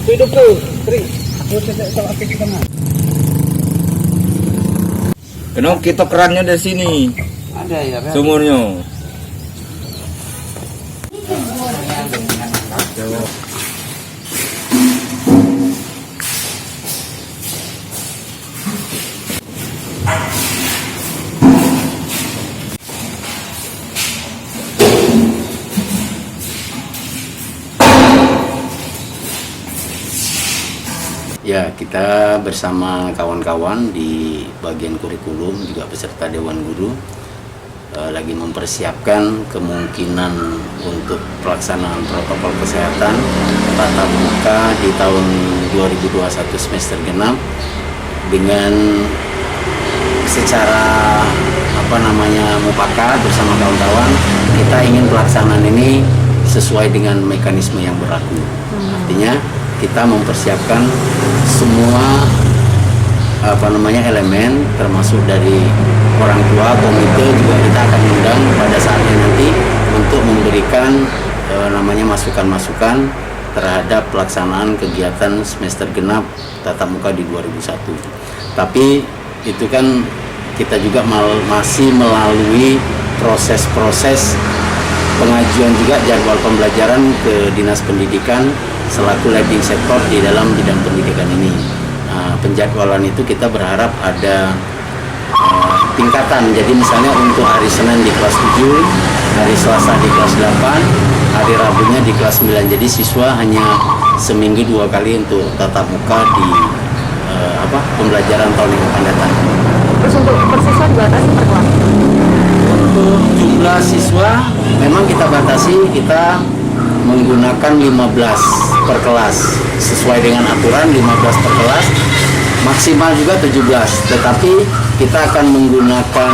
Aku hidup tuh, Tri. Aku tidak tahu apa kita mah. Kenapa kita kerannya dari sini? Ada ya, kan? Sumurnya. Ya, kita bersama kawan-kawan di bagian kurikulum juga beserta Dewan Guru lagi mempersiapkan kemungkinan untuk pelaksanaan protokol kesehatan tatap muka di tahun 2021 semester genap dengan secara mufakat bersama kawan-kawan. Kita ingin pelaksanaan ini sesuai dengan mekanisme yang berlaku. Artinya kita mempersiapkan semua elemen, termasuk dari orang tua, komite juga kita akan undang pada saatnya nanti untuk memberikan masukan-masukan terhadap pelaksanaan kegiatan semester genap tatap muka di 2001. Tapi itu kan kita juga masih melalui proses-proses pengajuan juga jadwal pembelajaran ke Dinas Pendidikan selaku leading sektor di dalam bidang pendidikan ini. Penjadwalan itu kita berharap ada tingkatan. Jadi misalnya untuk hari Senin di kelas 7, hari Selasa di kelas 8, hari Rabunya di kelas 9. Jadi siswa hanya seminggu 2 kali untuk tatap muka di pembelajaran tahun yang akan datang. Terus untuk per siswa dibatasi per kelas? Untuk jumlah siswa memang kita batasi, kita menggunakan 15 per kelas sesuai dengan aturan 15 per kelas, maksimal juga 17, tetapi kita akan menggunakan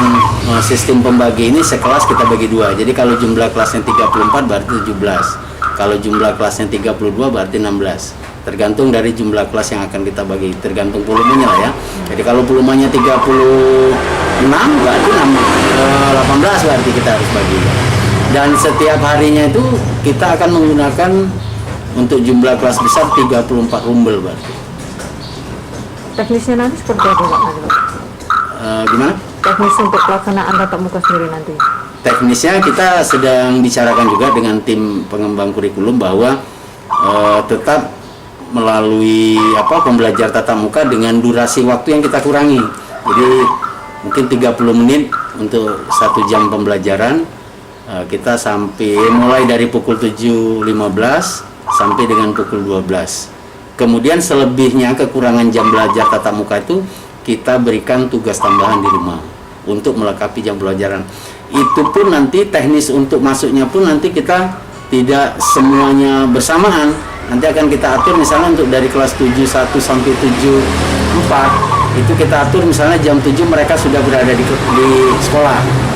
sistem pembagi ini sekelas kita bagi 2. Jadi kalau jumlah kelasnya 34 berarti 17, kalau jumlah kelasnya 32 berarti 16, tergantung dari jumlah kelas yang akan kita bagi, tergantung volumenya lah ya. Jadi kalau volumenya 36 berarti 18 berarti kita harus bagi. Dan setiap harinya itu kita akan menggunakan untuk jumlah kelas besar 34 rumbel berarti. Teknisnya nanti seperti apa Pak? Gimana? Teknis untuk pelaksanaan tatap muka sendiri nanti? Teknisnya kita sedang bicarakan juga dengan tim pengembang kurikulum bahwa tetap melalui pembelajar tatap muka dengan durasi waktu yang kita kurangi. Jadi mungkin 30 menit untuk 1 jam pembelajaran. Kita sampai mulai dari pukul 7.15 sampai dengan pukul 12. Kemudian selebihnya kekurangan jam belajar tatap muka itu kita berikan tugas tambahan di rumah untuk melengkapi jam pelajaran. Itu pun nanti teknis untuk masuknya pun nanti kita tidak semuanya bersamaan. Nanti akan kita atur misalnya untuk dari kelas 7.1 sampai 7.4 itu kita atur misalnya jam 7 mereka sudah berada di sekolah.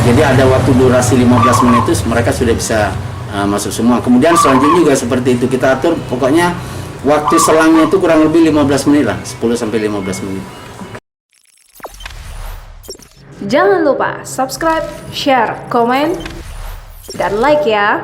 Jadi ada waktu durasi 15 menit itu mereka sudah bisa masuk semua. Kemudian selanjutnya juga seperti itu kita atur, pokoknya waktu selangnya itu kurang lebih 15 menit lah, 10 sampai 15 menit. Jangan lupa subscribe, share, komen, dan like ya.